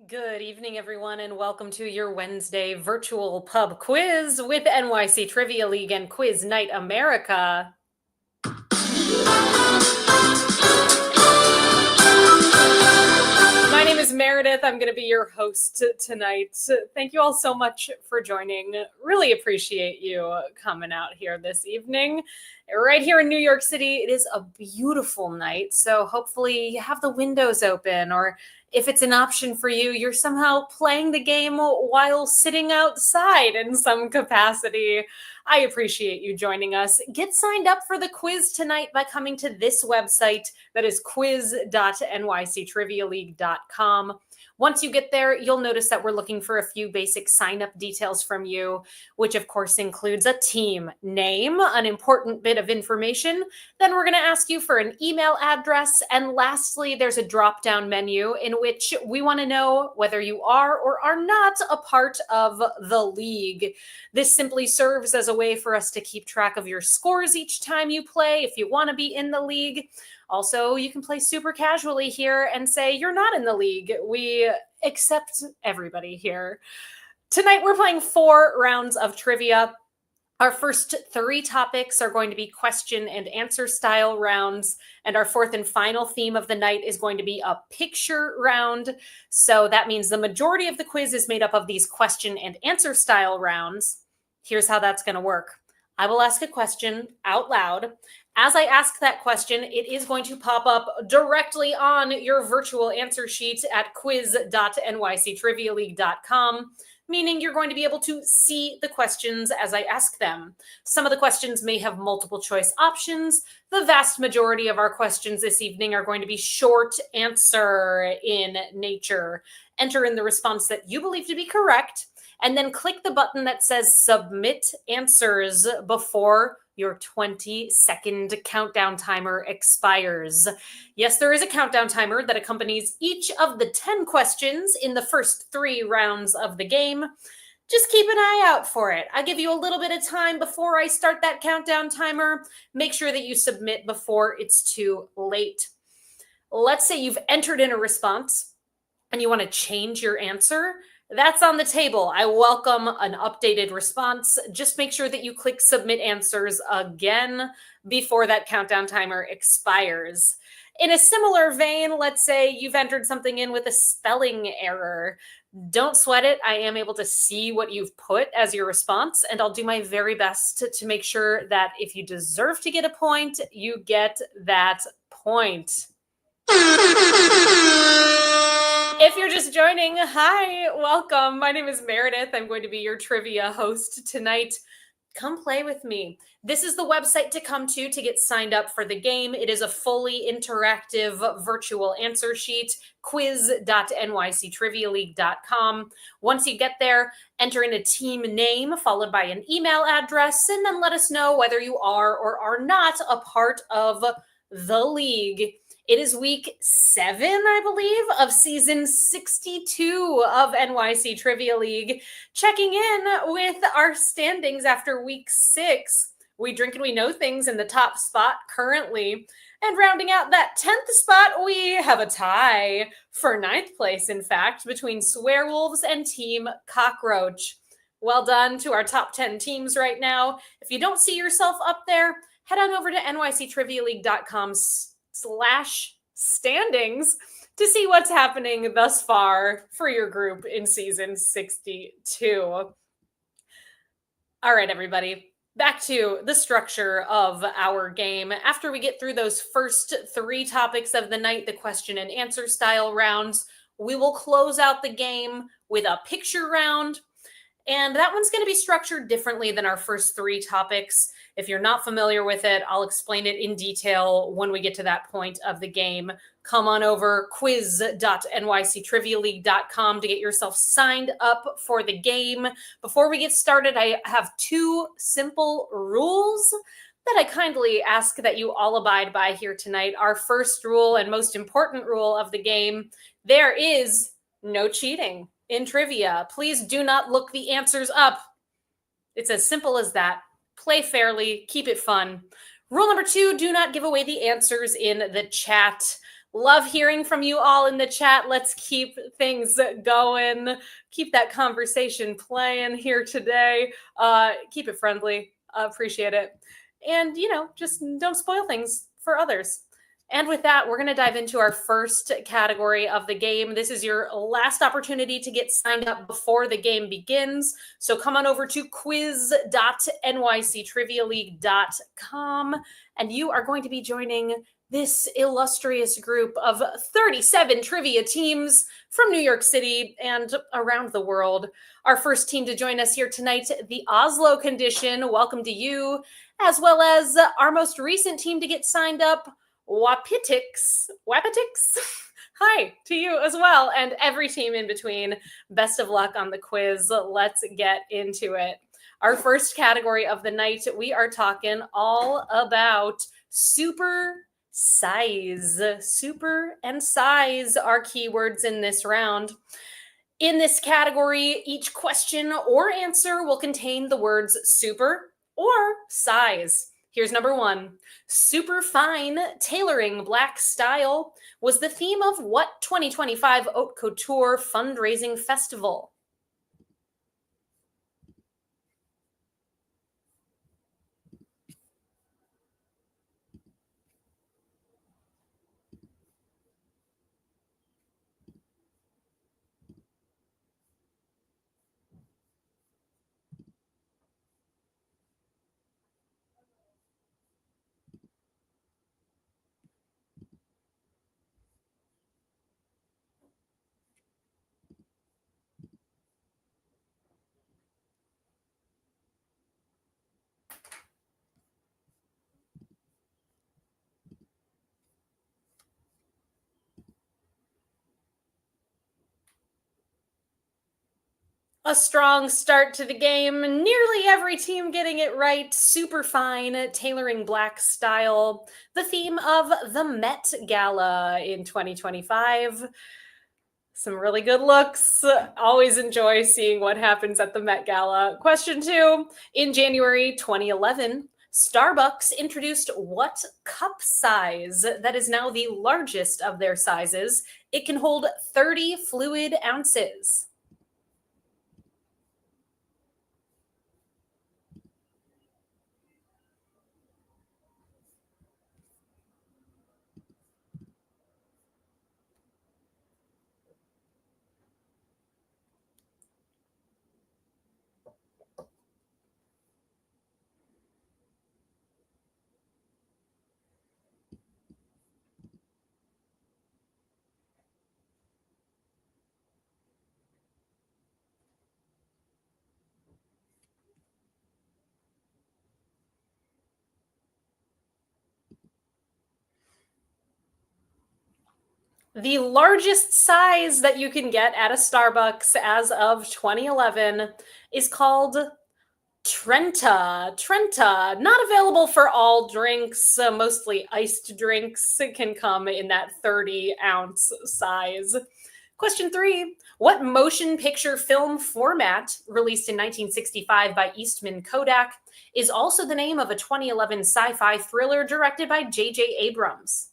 Good evening, everyone, and welcome to your Wednesday virtual pub quiz with NYC Trivia League and Quiz Night America. My name is Meredith. I'm going to be your host tonight. Thank you all so much for joining. Really appreciate you coming out here this evening. Right here in New York City, it is a beautiful night, so hopefully you have the windows open, or if it's an option for you, you're somehow playing the game while sitting outside in some capacity. I appreciate you joining us. Get signed up for the quiz tonight by coming to this website, that is quiz.nyctrivialeague.com. Once you get there, you'll notice that we're looking for a few basic sign-up details from you, which of course includes a team name, an important bit of information. Then we're going to ask you for an email address. And lastly, there's a drop-down menu in which we want to know whether you are or are not a part of the league. This simply serves as a way for us to keep track of your scores each time you play if you want to be in the league. Also, you can play super casually here and say you're not in the league. We accept everybody here. Tonight, we're playing 4 rounds of trivia. Our first 3 topics are going to be question and answer style rounds, and our fourth and final theme of the night is going to be a picture round. So that means the majority of the quiz is made up of these question and answer style rounds. Here's how that's going to work. I will ask a question out loud. As I ask that question, it is going to pop up directly on your virtual answer sheet at quiz.nyctrivialeague.com, meaning you're going to be able to see the questions as I ask them. Some of the questions may have multiple choice options. The vast majority of our questions this evening are going to be short answer in nature. Enter in the response that you believe to be correct, and then click the button that says Submit Answers before your 20-second countdown timer expires. Yes, there is a countdown timer that accompanies each of the 10 questions in the first 3 rounds of the game. Just keep an eye out for it. I give you a little bit of time before I start that countdown timer. Make sure that you submit before it's too late. Let's say you've entered in a response and you want to change your answer. That's on the table. I welcome an updated response. Just make sure that you click Submit Answers again before that countdown timer expires. In a similar vein, let's say you've entered something in with a spelling error. Don't sweat it. I am able to see what you've put as your response, and I'll do my very best to make sure that if you deserve to get a point, you get that point. If you're just joining, hi, welcome. My name is Meredith. I'm going to be your trivia host tonight. Come play with me. This is the website to come to get signed up for the game. It is a fully interactive virtual answer sheet, quiz.nyctrivialeague.com. Once you get there, enter in a team name followed by an email address, and then let us know whether you are or are not a part of the league. It is week 7, I believe, of season 62 of NYC Trivia League. Checking in with our standings after week 6. We drink and we know things in the top spot currently. And rounding out that 10th spot, we have a tie for 9th place, in fact, between Swearwolves and Team Cockroach. Well done to our top 10 teams right now. If you don't see yourself up there, head on over to nyctrivialeague.com/standings to see what's happening thus far for your group in season 62. All right, everybody, back to the structure of our game. After we get through those first 3 topics of the night, the question and answer style rounds, we will close out the game with a picture round. And that one's going to be structured differently than our first 3 topics. If you're not familiar with it, I'll explain it in detail when we get to that point of the game. Come on over quiz.nyctrivialeague.com to get yourself signed up for the game. Before we get started, I have 2 simple rules that I kindly ask that you all abide by here tonight. Our first rule and most important rule of the game, there is no cheating in trivia. Please do not look the answers up. It's as simple as that. Play fairly, keep it fun. Rule number 2, do not give away the answers in the chat. Love hearing from you all in the chat. Let's keep things going. Keep that conversation playing here today. Keep it friendly. Appreciate it. And, just don't spoil things for others. And with that, we're going to dive into our first category of the game. This is your last opportunity to get signed up before the game begins. So come on over to quiz.nyctrivialeague.com, and you are going to be joining this illustrious group of 37 trivia teams from New York City and around the world. Our first team to join us here tonight, the Oslo Condition. Welcome to you, as well as our most recent team to get signed up, Wapitix. Hi to you as well, and every team in between. Best of luck on the quiz. Let's get into it. Our first category of the night, we are talking all about super size. Super and size are keywords in this round. In this category, each question or answer will contain the words super or size. Here's number one. Super fine tailoring black style was the theme of what 2025 Haute Couture fundraising festival? A strong start to the game. Nearly every team getting it right. Super fine tailoring black style. The theme of the Met Gala in 2025. Some really good looks. Always enjoy seeing what happens at the Met Gala. Question two. In January 2011, Starbucks introduced what cup size that is now the largest of their sizes? It can hold 30 fluid ounces. The largest size that you can get at a Starbucks as of 2011 is called Trenta. Not available for all drinks. Mostly iced drinks can come in that 30-ounce size. Question three. What motion picture film format, released in 1965 by Eastman Kodak, is also the name of a 2011 sci-fi thriller directed by J.J. Abrams?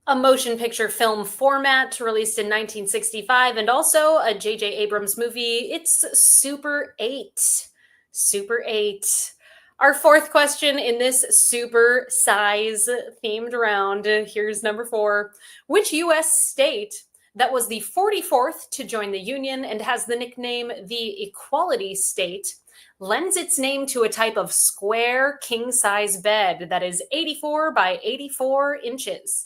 A motion picture film format released in 1965 and also a J.J. Abrams movie. It's Super 8. Super 8. Our fourth question in this super size themed round. Here's number four. Which U.S. state that was the 44th to join the Union and has the nickname the Equality State lends its name to a type of square king-size bed that is 84 by 84 inches?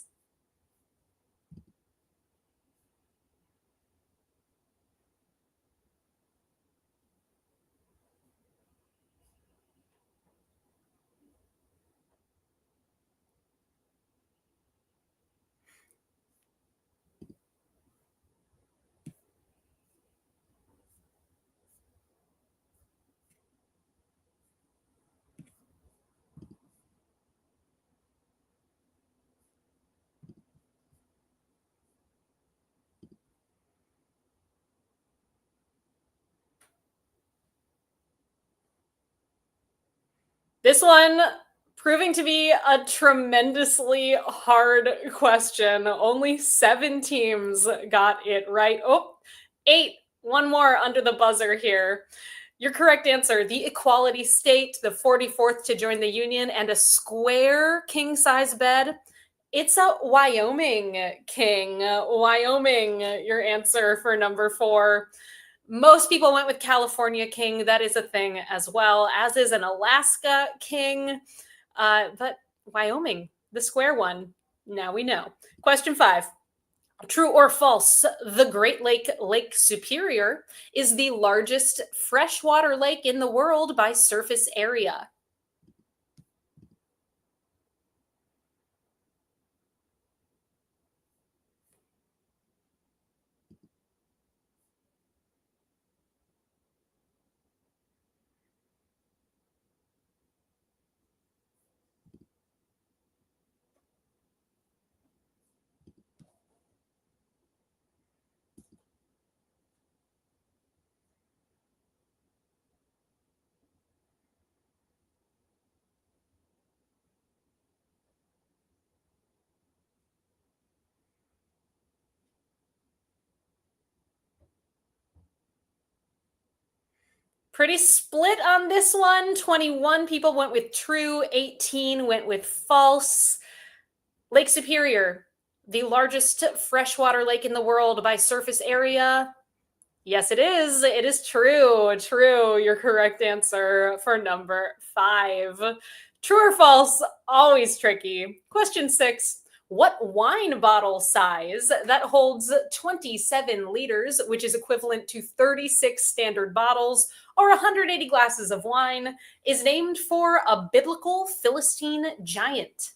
This one proving to be a tremendously hard question. Only 7 teams got it right. Oh, 8. One more under the buzzer here. Your correct answer, the equality state, the 44th to join the union, and a square king-size bed. It's a Wyoming king. Wyoming, your answer for number 4. Most people went with California king. That is a thing as well, as is an Alaska king. But Wyoming, the square one, now we know. Question 5. True or false, the Great Lake, Lake Superior, is the largest freshwater lake in the world by surface area. Pretty split on this one. 21 people went with true, 18 went with false. Lake Superior, the largest freshwater lake in the world by surface area. Yes, it is. It is true. True. Your correct answer for number 5. True or false? Always tricky. Question 6. What wine bottle size that holds 27 liters, which is equivalent to 36 standard bottles or 180 glasses of wine, is named for a biblical Philistine giant?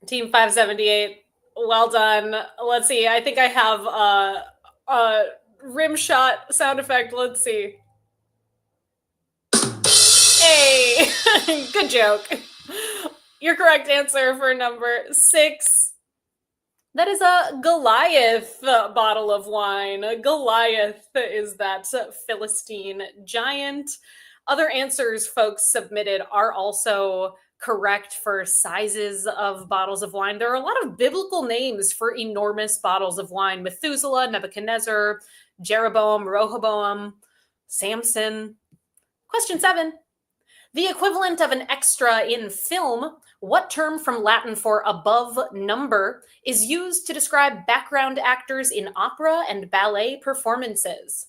Team 578, well done. Let's see. I think I have a rim shot sound effect. Let's see. Hey, good joke. Your correct answer for number 6. That is a Goliath bottle of wine. Goliath is that Philistine giant. Other answers folks submitted are also correct for sizes of bottles of wine. There are a lot of biblical names for enormous bottles of wine: Methuselah, Nebuchadnezzar, Jeroboam, Rehoboam, Samson. Question 7. The equivalent of an extra in film, what term from Latin for above number is used to describe background actors in opera and ballet performances?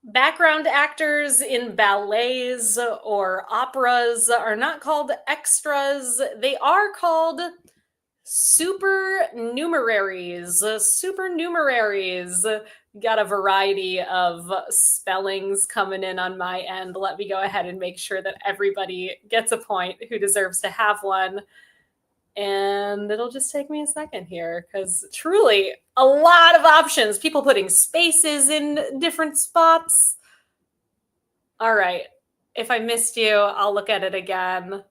Background actors in ballets or operas are not called extras. They are called supernumeraries. Supernumeraries. Got a variety of spellings coming in on my end. Let me go ahead and make sure that everybody gets a point who deserves to have one. And it'll just take me a second here because truly a lot of options. People putting spaces in different spots. All right. If I missed you, I'll look at it again.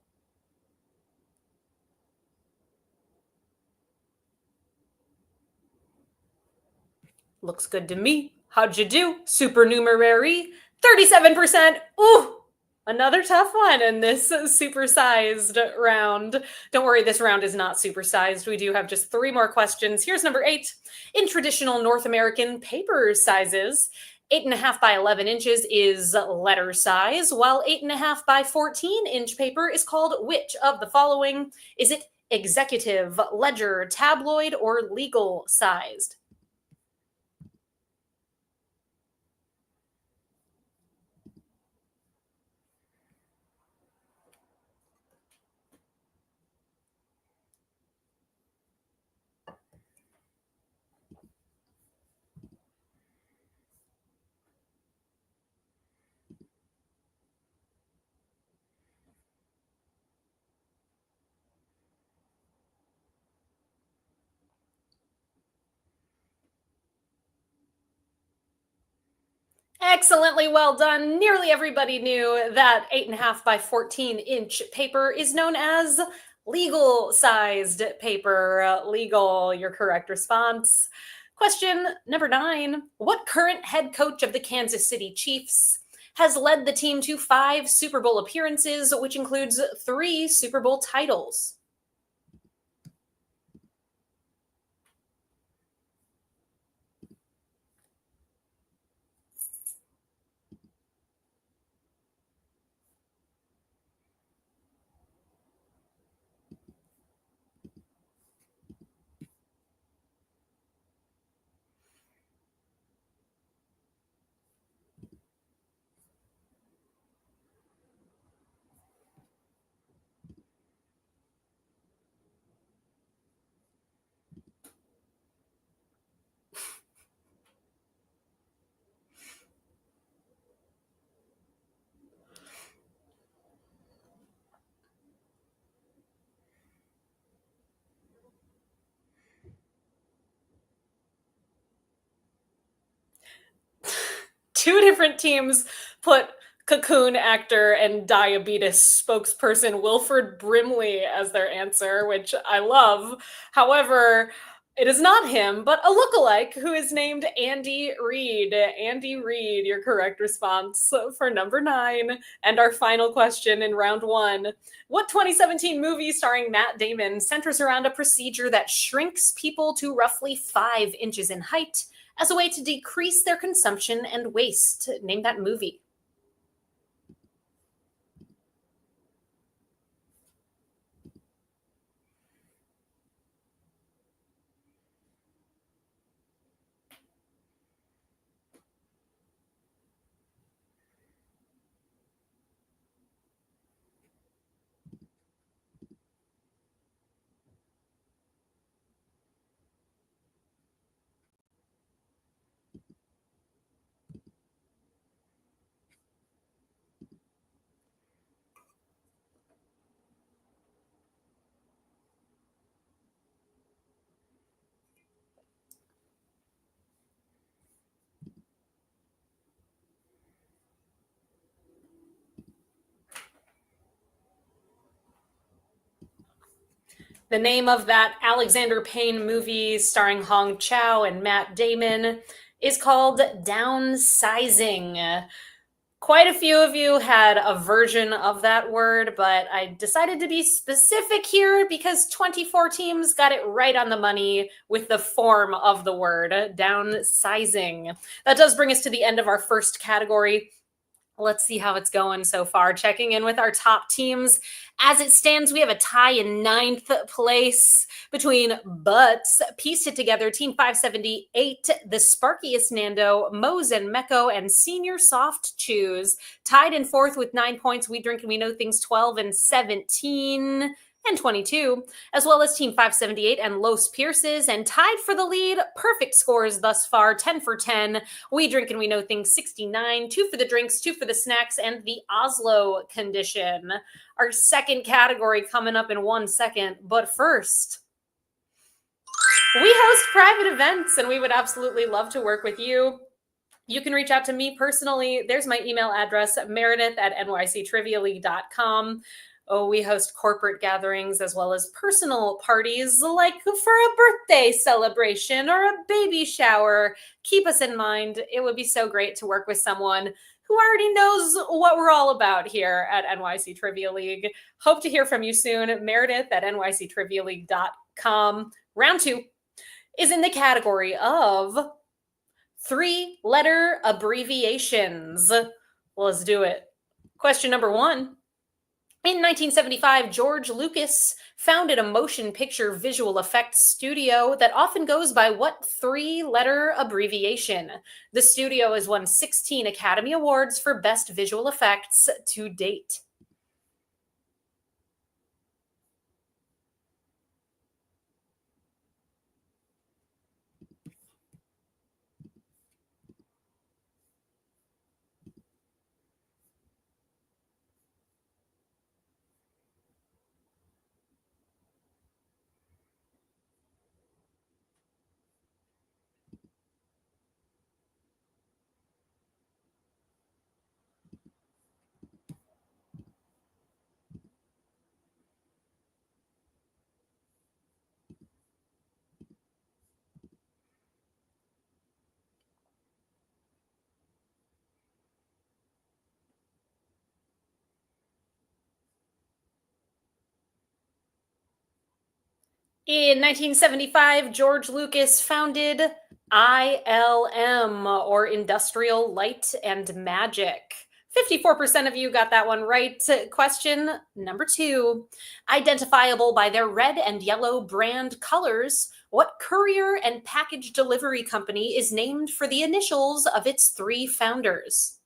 Looks good to me. How'd you do? Supernumerary, 37%. Ooh, another tough one in this supersized round. Don't worry, this round is not supersized. We do have just 3 more questions. Here's number 8. In traditional North American paper sizes, 8.5 by 11 inches is letter size, while 8.5 by 14-inch paper is called which of the following? Is it executive, ledger, tabloid, or legal sized? Excellently well done. Nearly everybody knew that 8.5 by 14-inch paper is known as legal sized paper. Legal, your correct response. Question number 9. What current head coach of the Kansas City Chiefs has led the team to 5 Super Bowl appearances, which includes 3 Super Bowl titles? Two different teams put Cocoon actor and diabetes spokesperson Wilford Brimley as their answer, which I love. However, it is not him, but a lookalike who is named Andy Reid. Andy Reid, your correct response for number 9. And our final question in round 1. What 2017 movie starring Matt Damon centers around a procedure that shrinks people to roughly 5 inches in height as a way to decrease their consumption and waste? Name that movie. The name of that Alexander Payne movie starring Hong Chow and Matt Damon is called Downsizing. Quite a few of you had a version of that word, but I decided to be specific here because 24 teams got it right on the money with the form of the word, downsizing. That does bring us to the end of our first category. Let's see how it's going so far. Checking in with our top teams. As it stands, we have a tie in 9th place between Butts, Pieced It Together, Team 578, The Sparkiest Nando, Mose and Mecco, and Senior Soft Chews. Tied in 4th with 9 points, We Drink and We Know Things 12 and 17. and 22, as well as Team 578 and Los Pierces, and tied for the lead. Perfect scores thus far, 10 for 10. We Drink and We Know Things 69, 2 for the drinks, 2 for the snacks, and the Oslo condition. Our second category coming up in 1 second, but first, we host private events and we would absolutely love to work with you. You can reach out to me personally. There's my email address, Meredith at nyctrivialeague.com. Oh, we host corporate gatherings as well as personal parties, like for a birthday celebration or a baby shower. Keep us in mind. It would be so great to work with someone who already knows what we're all about here at NYC Trivia League. Hope to hear from you soon. Meredith at nyctrivialeague.com. Round 2 is in the category of 3-letter abbreviations. Let's do it. Question number 1. In 1975, George Lucas founded a motion picture visual effects studio that often goes by what 3-letter abbreviation? The studio has won 16 Academy Awards for Best Visual Effects to date. In 1975, George Lucas founded ILM, or Industrial Light and Magic. 54% of you got that one right. Question number 2. Identifiable by their red and yellow brand colors, what courier and package delivery company is named for the initials of its 3 founders?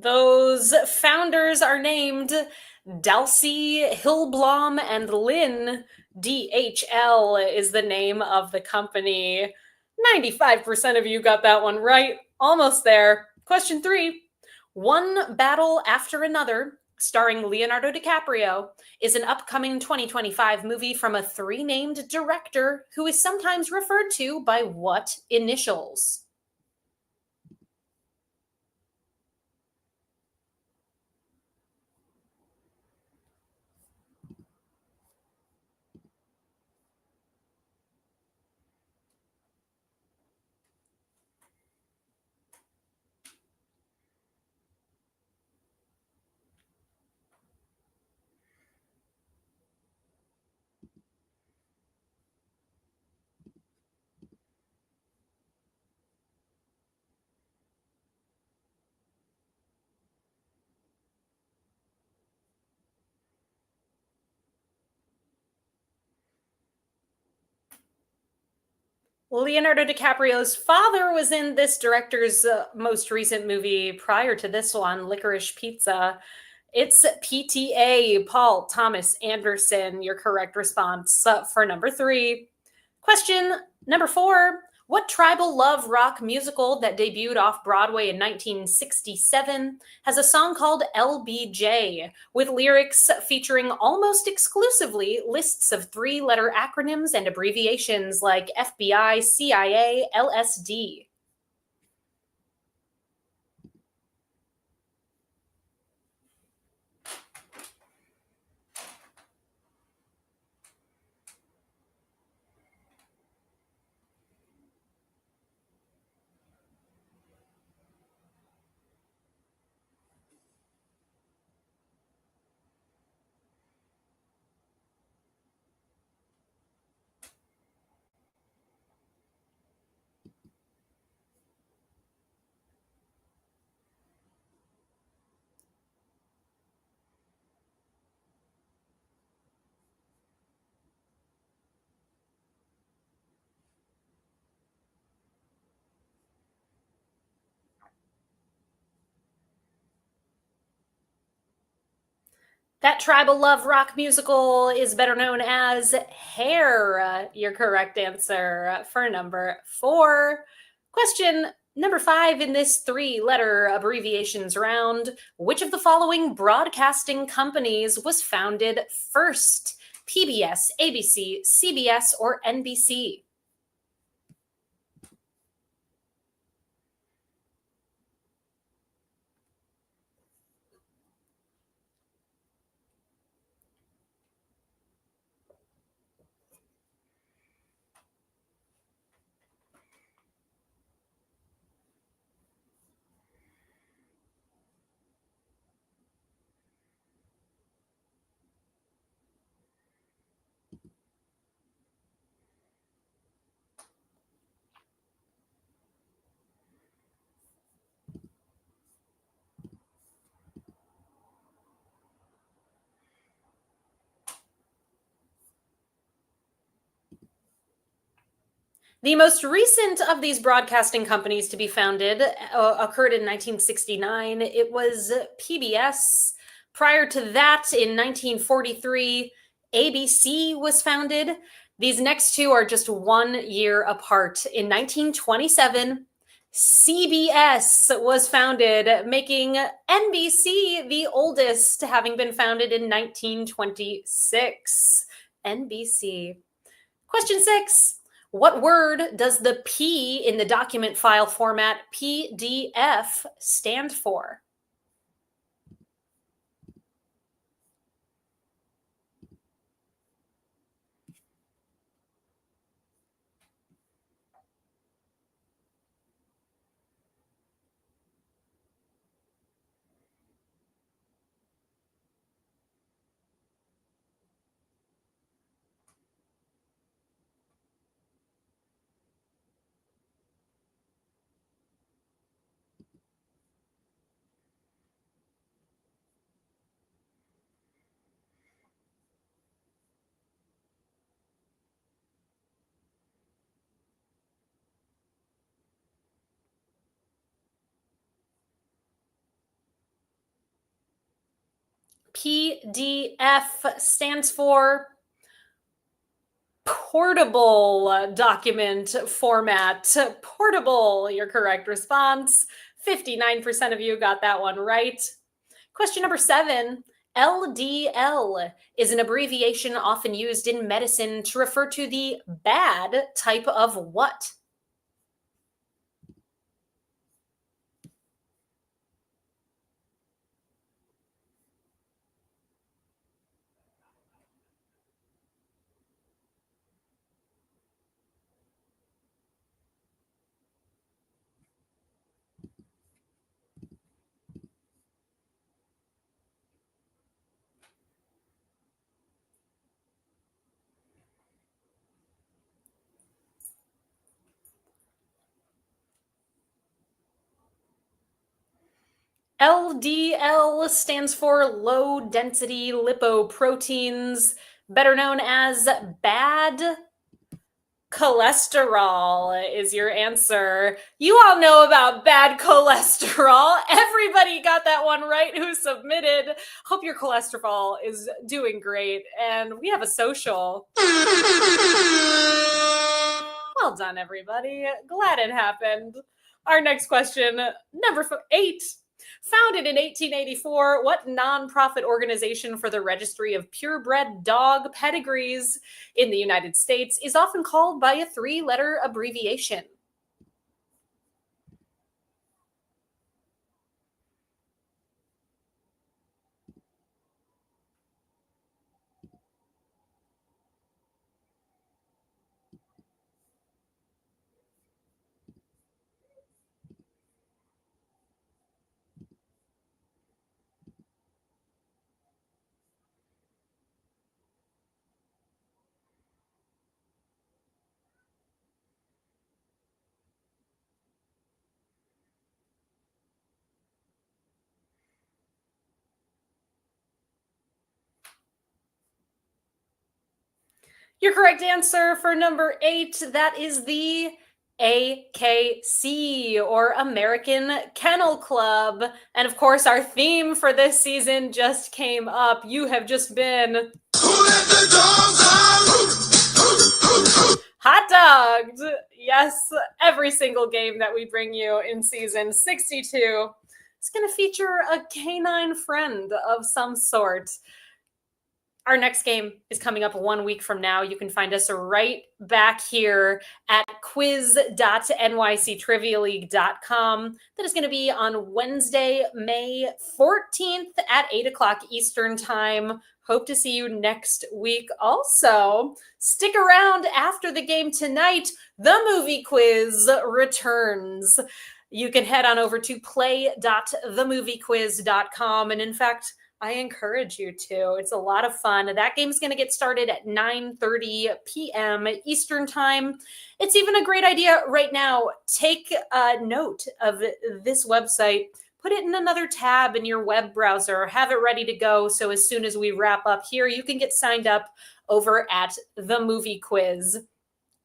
Those founders are named Dalsey, Hillblom, and Lynn. DHL is the name of the company. 95% of you got that one right. Almost there. Question 3. One Battle After Another, starring Leonardo DiCaprio, is an upcoming 2025 movie from a 3-named director who is sometimes referred to by what initials? Leonardo DiCaprio's father was in this director's most recent movie prior to this one, Licorice Pizza. It's PTA, Paul Thomas Anderson, your correct response for number 3. Question number 4. What tribal love rock musical that debuted off Broadway in 1967 has a song called LBJ, with lyrics featuring almost exclusively lists of 3-letter acronyms and abbreviations like FBI, CIA, LSD? That tribal love rock musical is better known as Hair. Your correct answer for number 4. Question number 5 in this 3-letter abbreviations round. Which of the following broadcasting companies was founded first? PBS, ABC, CBS, or NBC? The most recent of these broadcasting companies to be founded occurred in 1969. It was PBS. Prior to that, in 1943, ABC was founded. These next two are just 1 year apart. In 1927, CBS was founded, making NBC the oldest, having been founded in 1926. NBC. Question 6. What word does the P in the document file format PDF stand for? PDF stands for portable document format. Portable, your correct response. 59% of you got that one right. Question number 7. LDL is an abbreviation often used in medicine to refer to the bad type of what? LDL stands for low density lipoproteins, better known as bad cholesterol is your answer. You all know about bad cholesterol. Everybody got that one right who submitted. Hope your cholesterol is doing great. And we have a social. Well done, everybody. Glad it happened. Our next question, number 8. Founded in 1884, what nonprofit organization for the registry of purebred dog pedigrees in the United States is often called by a 3-letter abbreviation? Your correct answer for number 8, that is the AKC, or American Kennel Club. And of course, our theme for this season just came up. You have just been Who let the dogs out? Hot dogged. Yes, every single game that we bring you in season 62 is going to feature a canine friend of some sort. Our next game is coming up 1 week from now. You can find us right back here at quiz.nyctrivialeague.com. That is going to be on Wednesday, May 14th at 8 o'clock Eastern Time. Hope to see you next week. Also, stick around after the game tonight. The movie quiz returns. You can head on over to play.themoviequiz.com. And in fact, I encourage you to. It's a lot of fun. That game's going to get started at 9:30 p.m. Eastern Time. It's even a great idea right now. Take a note of this website. Put it in another tab in your web browser. Have it ready to go. So as soon as we wrap up here, you can get signed up over at the Movie Quiz.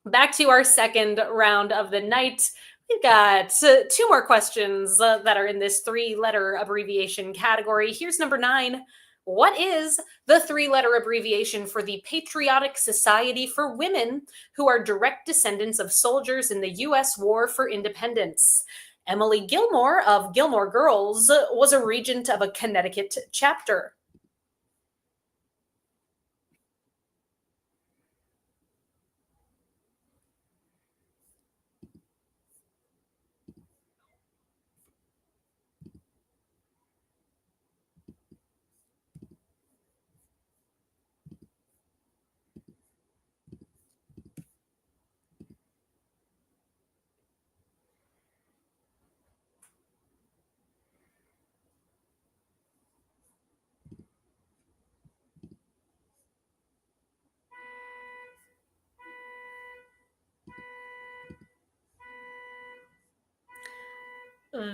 Back to our second round of the night. We've got two more questions that are in this three-letter abbreviation category. Here's number 9. What is the three-letter abbreviation for the Patriotic Society for Women who are direct descendants of soldiers in the U.S. War for Independence? Emily Gilmore of Gilmore Girls was a regent of a Connecticut chapter.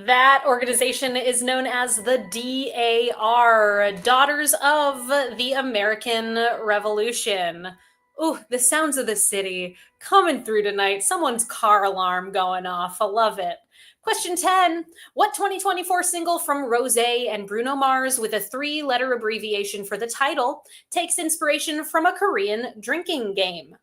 That organization is known as the DAR, Daughters of the American Revolution. Ooh, the sounds of the city coming through tonight. Someone's car alarm going off. I love it. Question 10. What 2024 single from Rosé and Bruno Mars with a three-letter abbreviation for the title takes inspiration from a Korean drinking game?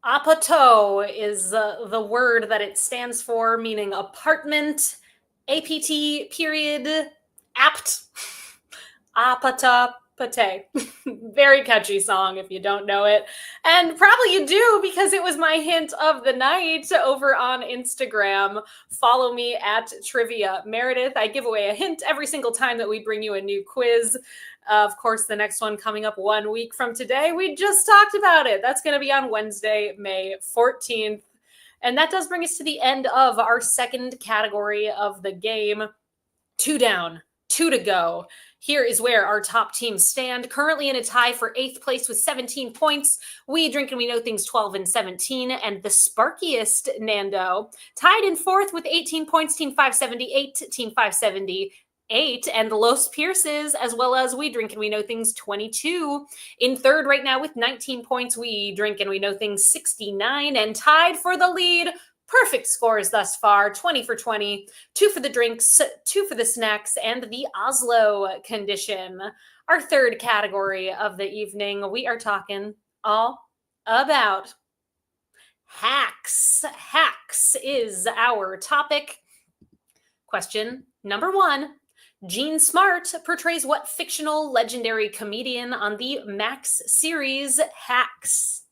Apato is the word that it stands for, meaning apartment. APT period apt. Apata pate. Very catchy song if you don't know it. And probably you do because it was my hint of the night over on Instagram. Follow me at Trivia Meredith. I give away a hint every single time that we bring you a new quiz. Of course, the next one coming up 1 week from today. We just talked about it. That's going to be on Wednesday, May 14th. And that does bring us to the end of our second category of the game. 2 down, 2 to go. Here is where our top teams stand. Currently in a tie for 8th place with 17 points. We Drink and We Know Things 12 and 17. And the sparkiest Nando tied in 4th with 18 points. Team 578, Team 578, and Los Pierces, as well as We Drink and We Know Things 22. In 3rd right now with 19 points, We Drink and We Know Things 69, and tied for the lead. Perfect scores thus far, 20 for 20, 2 for the drinks, 2 for the snacks, and the Oslo condition. Our third category of the evening, we are talking all about hacks. Hacks is our topic. Question number 1. Gene Smart portrays what fictional legendary comedian on the Max series Hacks?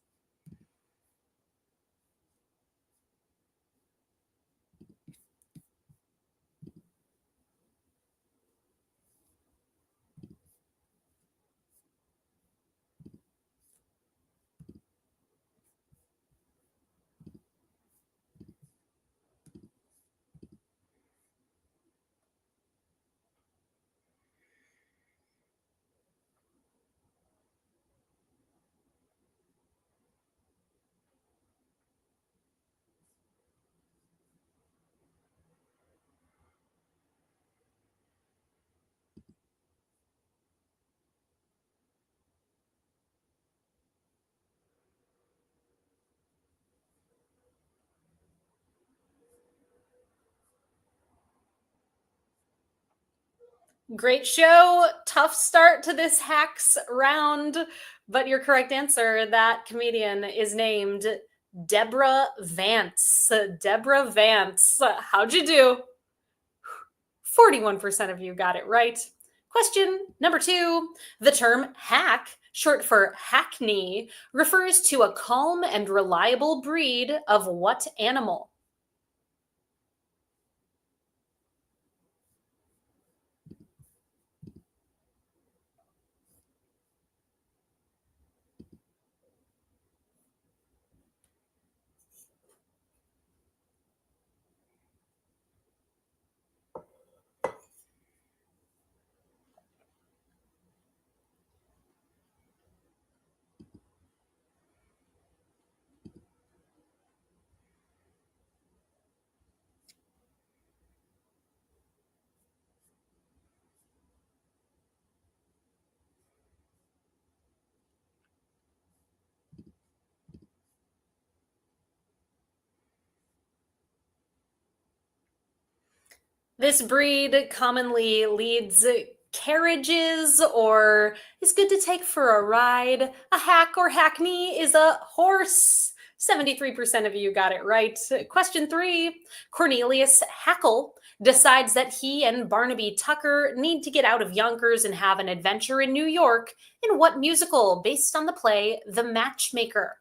Great show. Tough start to this hacks round, but your correct answer, that comedian is named Deborah Vance. Deborah Vance. How'd you do? 41% of you got it right. Question number 2. The term hack, short for hackney, refers to a calm and reliable breed of what animal? This breed commonly leads carriages or is good to take for a ride. A hack or hackney is a horse. 73% of you got it right. Question 3. Cornelius Hackle decides that he and Barnaby Tucker need to get out of Yonkers and have an adventure in New York in what musical based on the play The Matchmaker?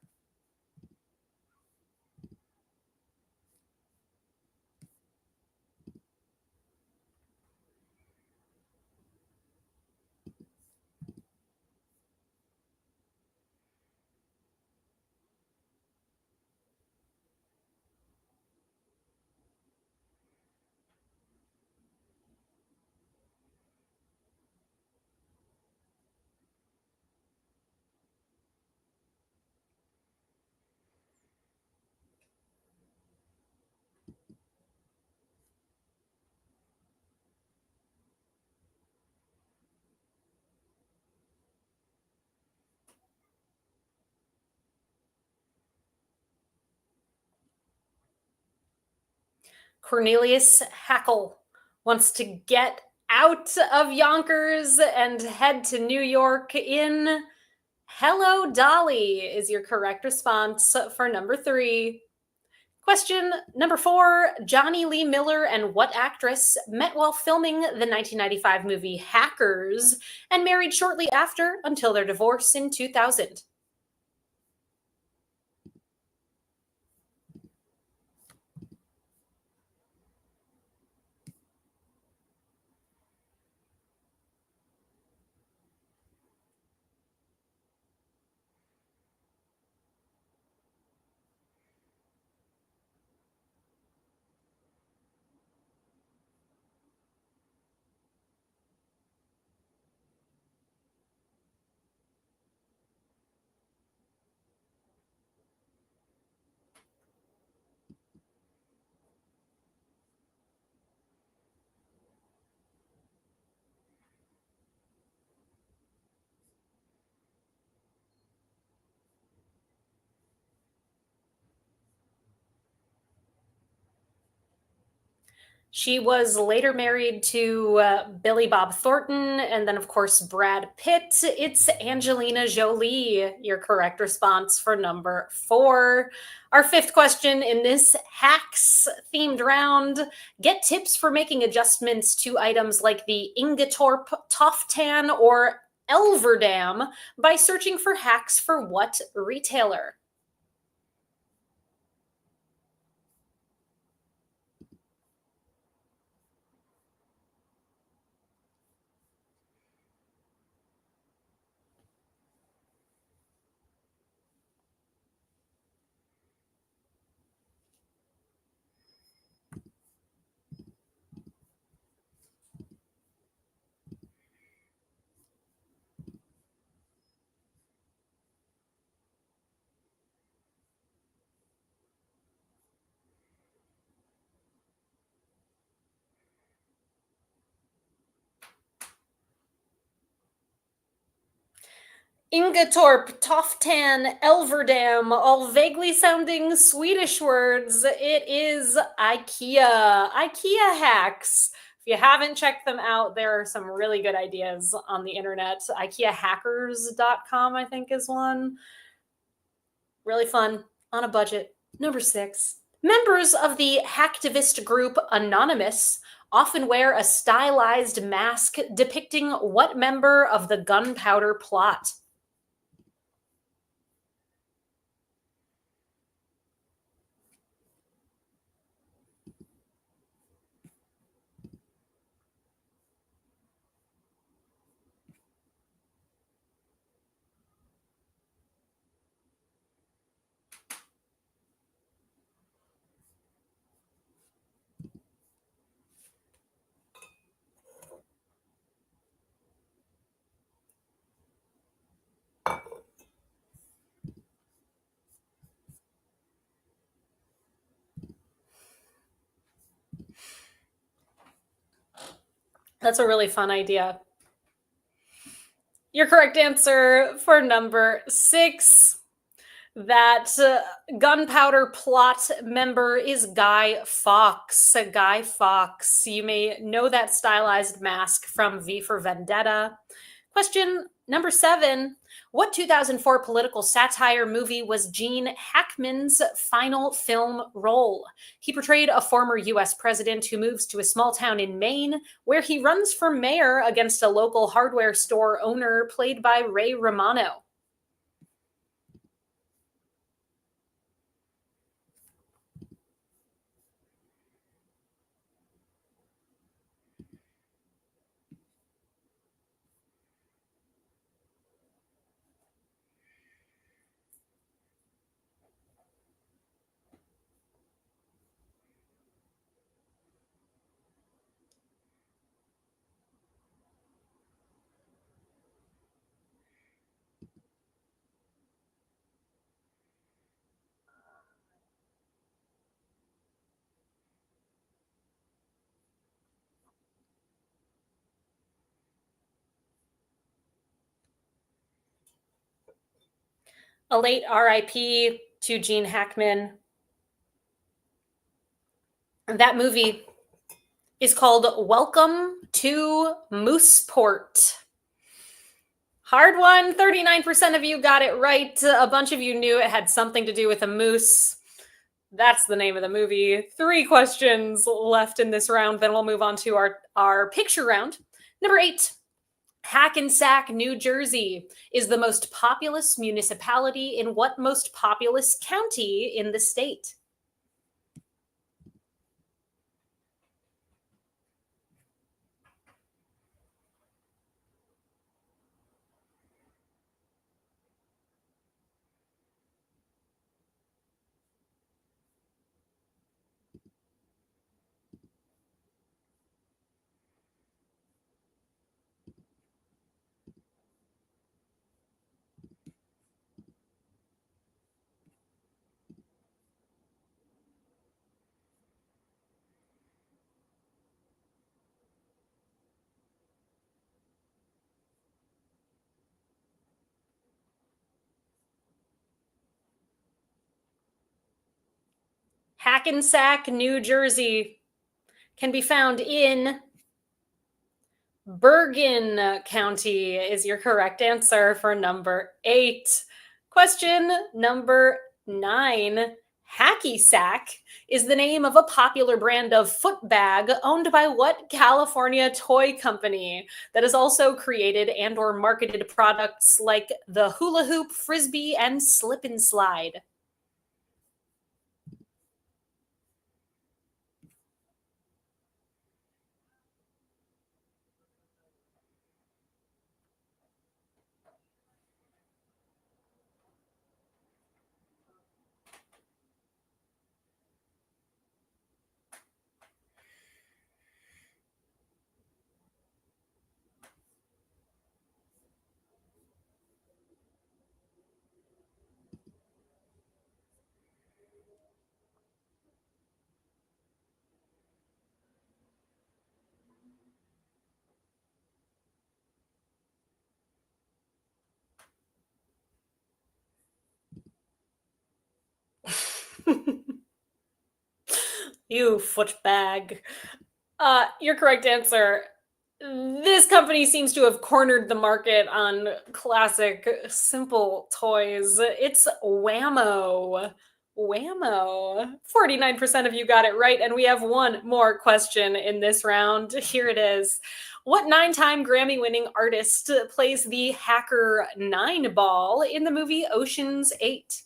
Cornelius Hackle wants to get out of Yonkers and head to New York in Hello Dolly is your correct response for number 3. Question number 4. Johnny Lee Miller and what actress met while filming the 1995 movie Hackers and married shortly after until their divorce in 2000? She was later married to Billy Bob Thornton and then, of course, Brad Pitt. It's Angelina Jolie, your correct response for number 4. Our 5th question in this hacks themed round. Get tips for making adjustments to items like the Ingetorp, Toftan, or Elverdam by searching for hacks for what retailer? Ingetorp, Toftan, Elverdam, all vaguely sounding Swedish words. It is IKEA. IKEA hacks. If you haven't checked them out, there are some really good ideas on the internet. IKEAhackers.com, I think, is one. Really fun, on a budget. Number 6. Members of the hacktivist group Anonymous often wear a stylized mask depicting what member of the gunpowder plot? That's a really fun idea. Your correct answer for number 6, that gunpowder plot member is Guy Fawkes. Guy Fawkes. You may know that stylized mask from V for Vendetta. Question number 7. What 2004 political satire movie was Gene Hackman's final film role? He portrayed a former US president who moves to a small town in Maine where he runs for mayor against a local hardware store owner played by Ray Romano. A late RIP to Gene Hackman. That movie is called Welcome to Mooseport. Hard one. 39% of you got it right. A bunch of you knew it had something to do with a moose. That's the name of the movie. 3 questions left in this round. Then we'll move on to our picture round. Number 8. Hackensack, New Jersey is the most populous municipality in what most populous county in the state? Hackensack, New Jersey can be found in Bergen County is your correct answer for number 8. Question number 9. Hacky Sack is the name of a popular brand of foot bag owned by what California toy company that has also created and or marketed products like the hula hoop, frisbee, and slip and slide? You foot bag. Your correct answer. This company seems to have cornered the market on classic simple toys. It's Whammo. Whammo. 49% of you got it right, and we have one more question in this round. Here it is. What nine-time Grammy-winning artist plays the hacker nine ball in the movie Ocean's 8?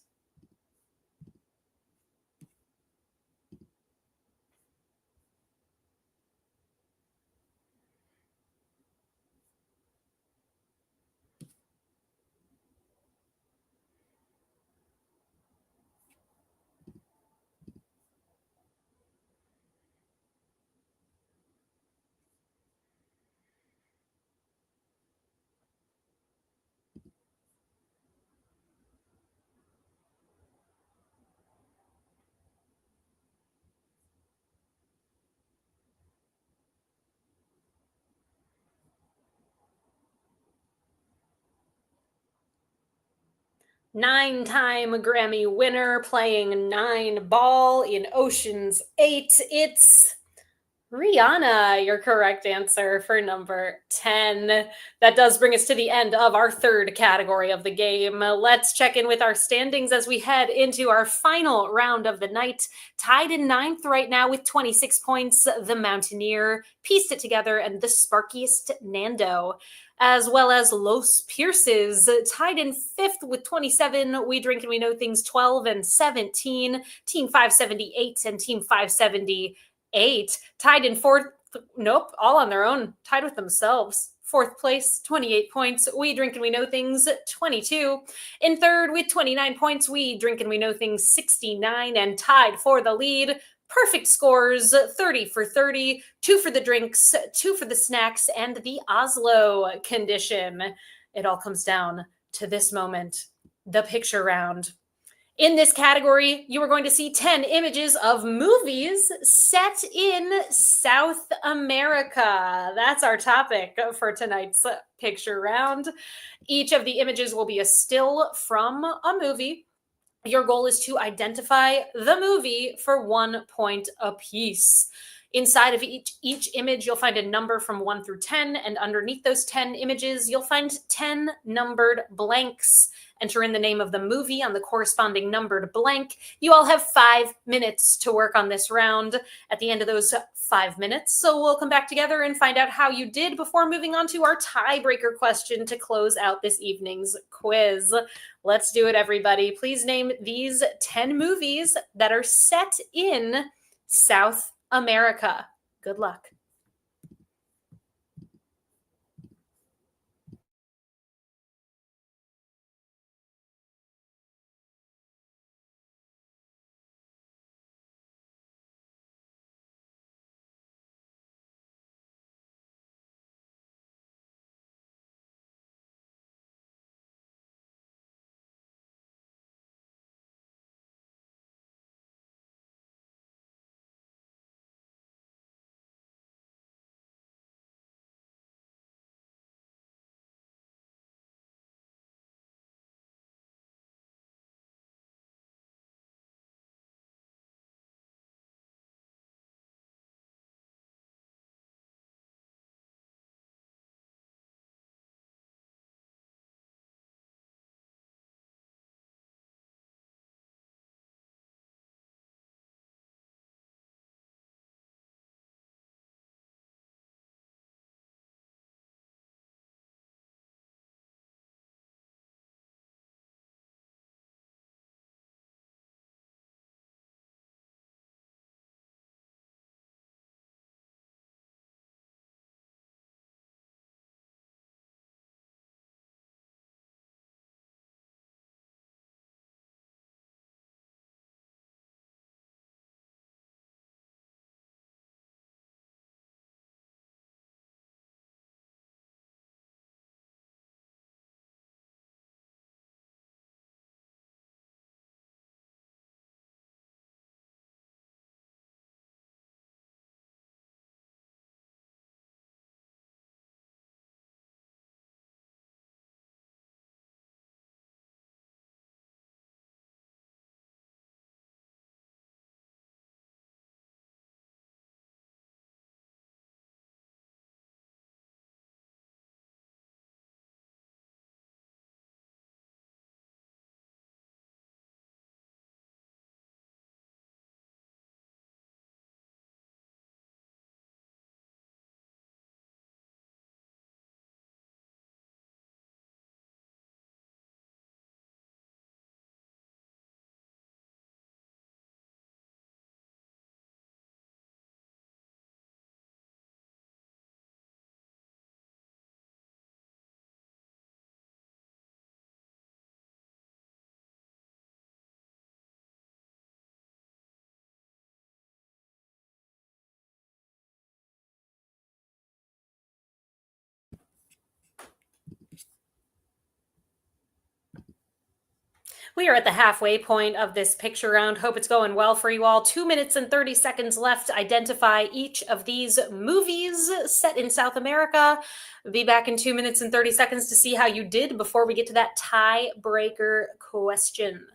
9-time Grammy winner playing nine ball in Ocean's 8. It's Rihanna, your correct answer for number 10. That does bring us to the end of our third category of the game. Let's check in with our standings as we head into our final round of the night. Tied in ninth right now with 26 points, the Mountaineer, pieced it together, and the sparkiest Nando, as well as Los Pierces, tied in fifth with 27. We Drink and We Know Things 12 and 17. Team 578 and Team 578 tied in fourth. Nope, all on their own, tied with themselves. Fourth place, 28 points. We Drink and We Know Things 22. In third with 29 points, We Drink and We Know Things 69, and tied for the lead. Perfect scores, 30 for 30, 2 for the drinks, 2 for the snacks, and the Oslo condition. It all comes down to this moment, the picture round. In this category, you are going to see 10 images of movies set in South America. That's our topic for tonight's picture round. Each of the images will be a still from a movie. Your goal is to identify the movie for 1 point apiece. Inside of each image, you'll find a number from 1 through 10, and underneath those 10 images, you'll find 10 numbered blanks. Enter in the name of the movie on the corresponding numbered blank. You all have 5 minutes to work on this round. At the end of those 5 minutes, so we'll come back together and find out how you did before moving on to our tiebreaker question to close out this evening's quiz. Let's do it, everybody. Please name these 10 movies that are set in South America. Good luck. We are at the halfway point of this picture round. Hope it's going well for you all. 2 minutes and 30 seconds left. Identify each of these movies set in South America. Be back in 2 minutes and 30 seconds to see how you did before we get to that tiebreaker question.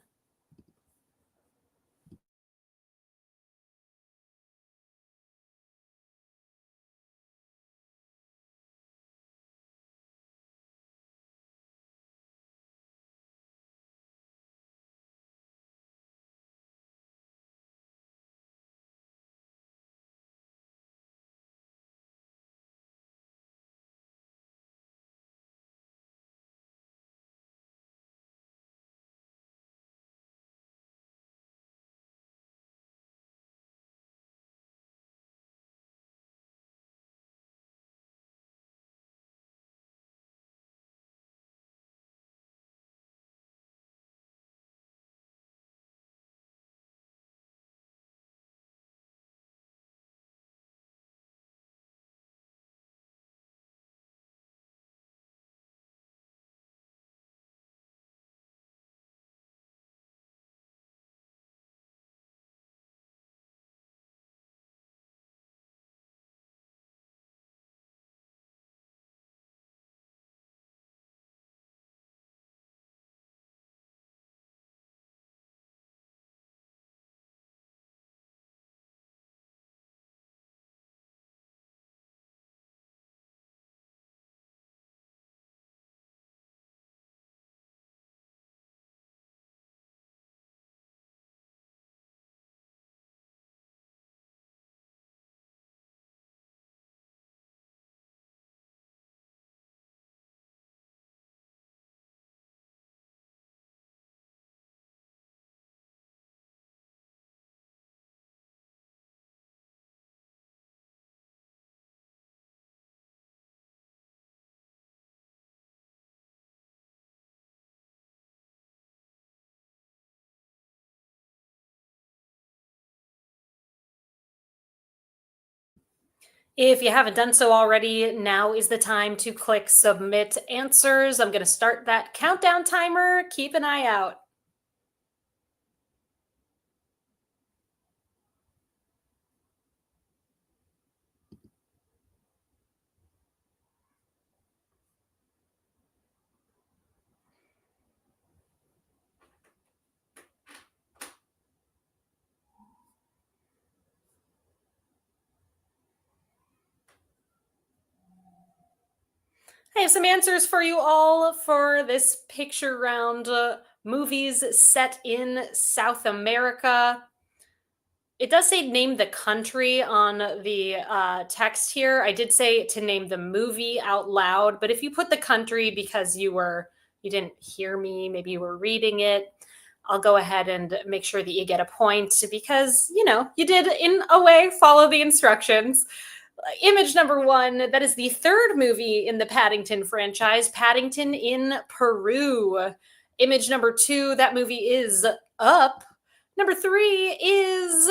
If you haven't done so already, now is the time to click submit answers. I'm going to start that countdown timer. Keep an eye out. I have some answers for you all for this picture round. Movies set in South America. It does say name the country on the text here. I did say to name the movie out loud, but if you put the country because you didn't hear me, maybe you were reading it, I'll go ahead and make sure that you get a point because you did in a way follow the instructions. Image number one, that is the third movie in the Paddington franchise, Paddington in Peru. Image number two, that movie is Up. Number three is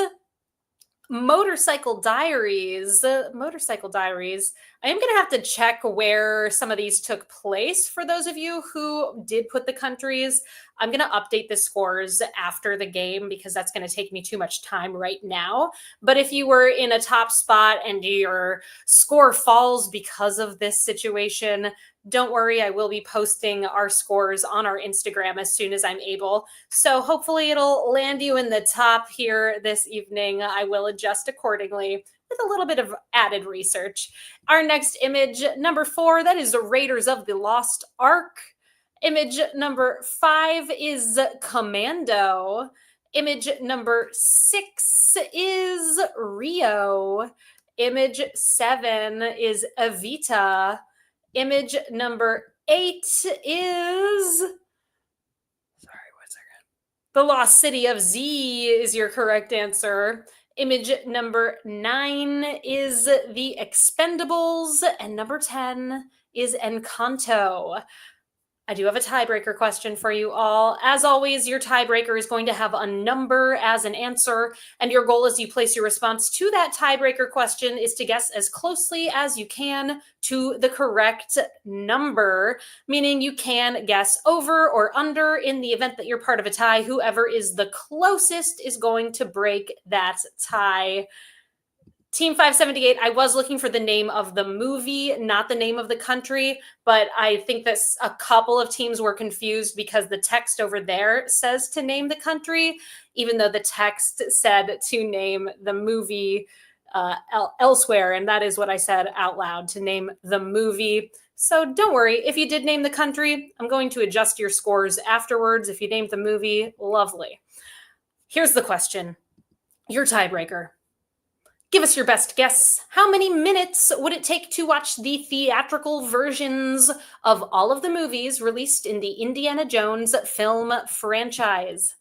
Motorcycle Diaries. Motorcycle Diaries. I am going to have to check where some of these took place for those of you who did put the countries. I'm going to update the scores after the game because that's going to take me too much time right now. But if you were in a top spot and your score falls because of this situation, don't worry, I will be posting our scores on our Instagram as soon as I'm able. So hopefully it'll land you in the top here this evening. I will adjust accordingly with a little bit of added research. Our next image, number four, that is Raiders of the Lost Ark. Image number five is Commando. Image number six is Rio. Image seven is Evita. Image number eight is The Lost City of Z is your correct answer. Image number 9 is The Expendables, and number 10 is Encanto. I do have a tiebreaker question for you all. As always, your tiebreaker is going to have a number as an answer, and your goal as you place your response to that tiebreaker question is to guess as closely as you can to the correct number, meaning you can guess over or under. In the event that you're part of a tie, whoever is the closest is going to break that tie. Team 578, I was looking for the name of the movie, not the name of the country, but I think that a couple of teams were confused because the text over there says to name the country, even though the text said to name the movie elsewhere. And that is what I said out loud, to name the movie. So don't worry, if you did name the country, I'm going to adjust your scores afterwards. If you named the movie, lovely. Here's the question, your tiebreaker. Give us your best guess. How many minutes would it take to watch the theatrical versions of all of the movies released in the Indiana Jones film franchise?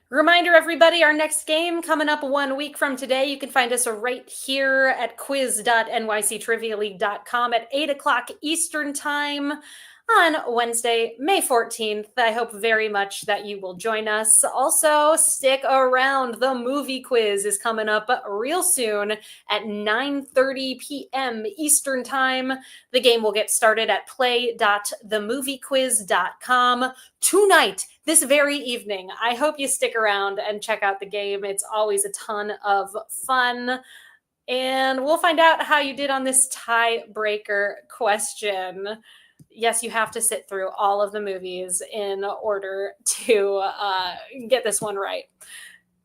Reminder, everybody, our next game coming up 1 week from today. You can find us right here at quiz.nyctrivialeague.com at 8 o'clock Eastern Time on Wednesday, May 14th. I hope very much that you will join us. Also, stick around. The movie quiz is coming up real soon at 9:30 p.m. Eastern Time. The game will get started at play.themoviequiz.com tonight, this very evening. I hope you stick around and check out the game. It's always a ton of fun. And we'll find out how you did on this tiebreaker question. Yes, you have to sit through all of the movies in order to get this one right.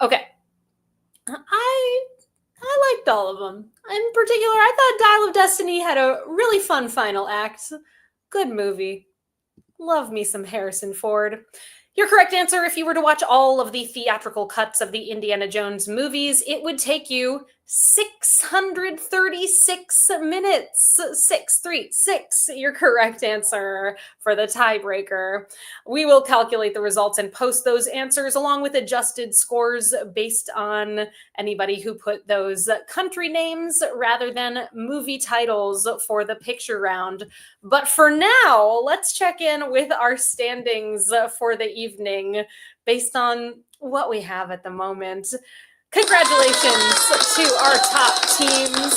Okay. I liked all of them. In particular, I thought Dial of Destiny had a really fun final act. Good movie. Love me some Harrison Ford. Your correct answer, if you were to watch all of the theatrical cuts of the Indiana Jones movies, it would take you 636 minutes. 636, your correct answer for the tiebreaker. We will calculate the results and post those answers along with adjusted scores based on anybody who put those country names rather than movie titles for the picture round. But for now, let's check in with our standings for the evening based on what we have at the moment. Congratulations to our top teams.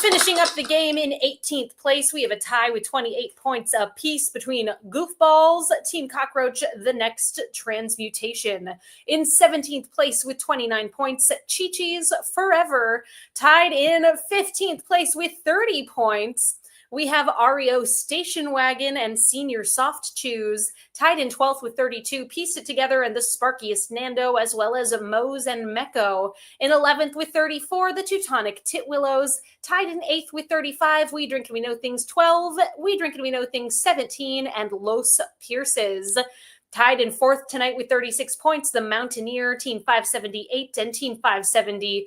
Finishing up the game in 18th place, we have a tie with 28 points apiece between Goofballs, Team Cockroach, The Next Transmutation. In 17th place with 29 points, Chi-Chi's Forever. Tied in 15th place with 30 points, we have Ario Station Wagon and Senior Soft Chews. Tied in 12th with 32, Pieced It Together and the Sparkiest Nando, as well as Mose and Mecco. In 11th with 34, the Teutonic Titwillows. Tied in 8th with 35, We Drink and We Know Things 12, We Drink and We Know Things 17, and Los Pierces. Tied in 4th tonight with 36 points, the Mountaineer, Team 578 and Team 578.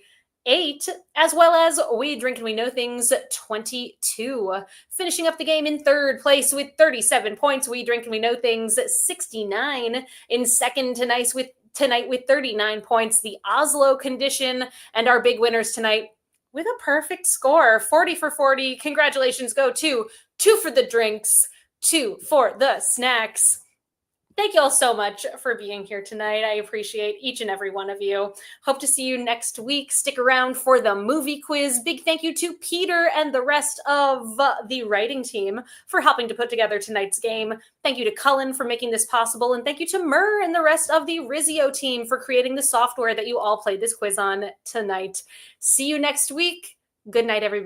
As well as We Drink and We Know Things 22. Finishing up the game in 3rd place with 37 points, We Drink and We Know Things 69. In 2nd tonight with 39 points, the Oslo Condition. And our big winners tonight with a perfect score, 40 for 40. Congratulations go to 2 for the drinks, 2 for the snacks. Thank you all so much for being here tonight. I appreciate each and every one of you. Hope to see you next week. Stick around for the movie quiz. Big thank you to Peter and the rest of the writing team for helping to put together tonight's game. Thank you to Cullen for making this possible. And thank you to Murr and the rest of the Rizio team for creating the software that you all played this quiz on tonight. See you next week. Good night, everybody.